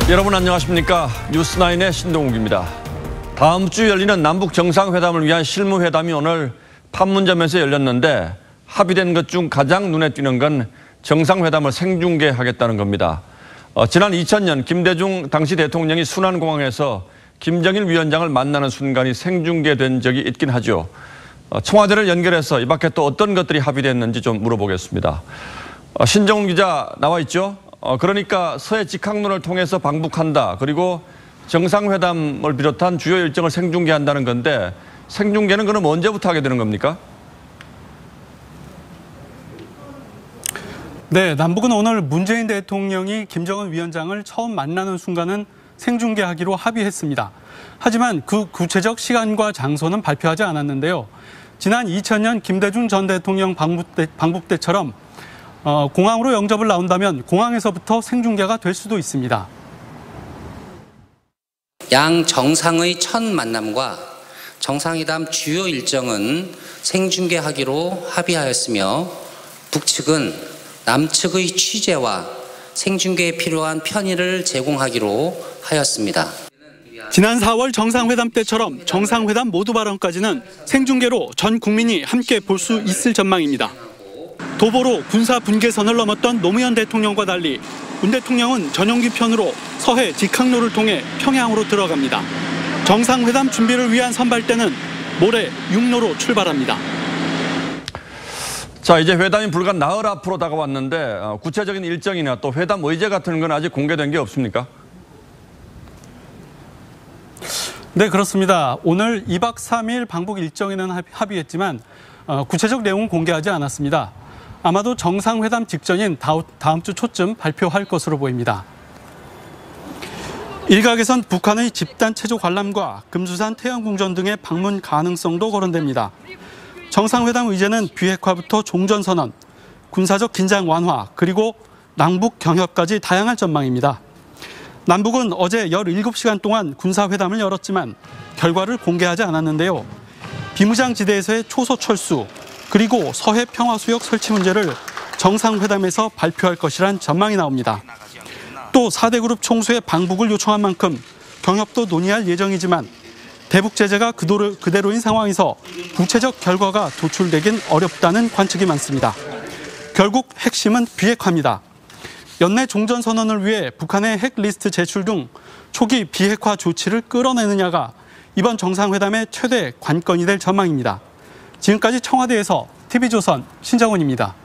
여러분 안녕하십니까? 뉴스9의 신동욱입니다. 다음 주 열리는 남북 정상회담을 위한 실무회담이 오늘 판문점에서 열렸는데 합의된 것 중 가장 눈에 띄는 건 정상회담을 생중계하겠다는 겁니다. 지난 2000년 김대중 당시 대통령이 순안공항에서 김정일 위원장을 만나는 순간이 생중계된 적이 있긴 하죠. 청와대를 연결해서 이 밖에 또 어떤 것들이 합의됐는지 좀 물어보겠습니다. 신정훈 기자 나와 있죠? 그러니까 서해 직항로를 통해서 방북한다. 그리고 정상회담을 비롯한 주요 일정을 생중계한다는 건데 생중계는 그럼 언제부터 하게 되는 겁니까? 네, 남북은 오늘 문재인 대통령이 김정은 위원장을 처음 만나는 순간은 생중계하기로 합의했습니다. 하지만 그 구체적 시간과 장소는 발표하지 않았는데요. 지난 2000년 김대중 전 대통령 방북 때처럼 공항으로 영접을 나온다면 공항에서부터 생중계가 될 수도 있습니다. 양 정상의 첫 만남과 정상회담 주요 일정은 생중계하기로 합의하였으며 북측은 남측의 취재와 생중계에 필요한 편의를 제공하기로 하였습니다. 지난 4월 정상회담 때처럼 정상회담 모두 발언까지는 생중계로 전 국민이 함께 볼 수 있을 전망입니다. 도보로 군사 분계선을 넘었던 노무현 대통령과 달리 문 대통령은 전용기 편으로 서해 직항로를 통해 평양으로 들어갑니다. 정상회담 준비를 위한 선발대는 모레 육로로 출발합니다. 자, 이제 회담이 불과 나흘 앞으로 다가왔는데 구체적인 일정이나 또 회담 의제 같은 건 아직 공개된 게 없습니까? 네, 그렇습니다. 오늘 2박 3일 방북 일정에는 합의했지만 구체적 내용은 공개하지 않았습니다. 아마도 정상회담 직전인 다음 주 초쯤 발표할 것으로 보입니다. 일각에선 북한의 집단 체조 관람과 금수산 태양궁전 등의 방문 가능성도 거론됩니다. 정상회담 의제는 비핵화부터 종전선언, 군사적 긴장 완화, 그리고 남북 경협까지 다양한 전망입니다. 남북은 어제 17시간 동안 군사회담을 열었지만 결과를 공개하지 않았는데요. 비무장지대에서의 초소 철수, 그리고 서해 평화수역 설치 문제를 정상회담에서 발표할 것이란 전망이 나옵니다. 또 4대 그룹 총수의 방북을 요청한 만큼 경협도 논의할 예정이지만 대북 제재가 그대로인 상황에서 구체적 결과가 도출되긴 어렵다는 관측이 많습니다. 결국 핵심은 비핵화입니다. 연내 종전선언을 위해 북한의 핵리스트 제출 등 초기 비핵화 조치를 끌어내느냐가 이번 정상회담의 최대 관건이 될 전망입니다. 지금까지 청와대에서 TV조선 신정훈입니다.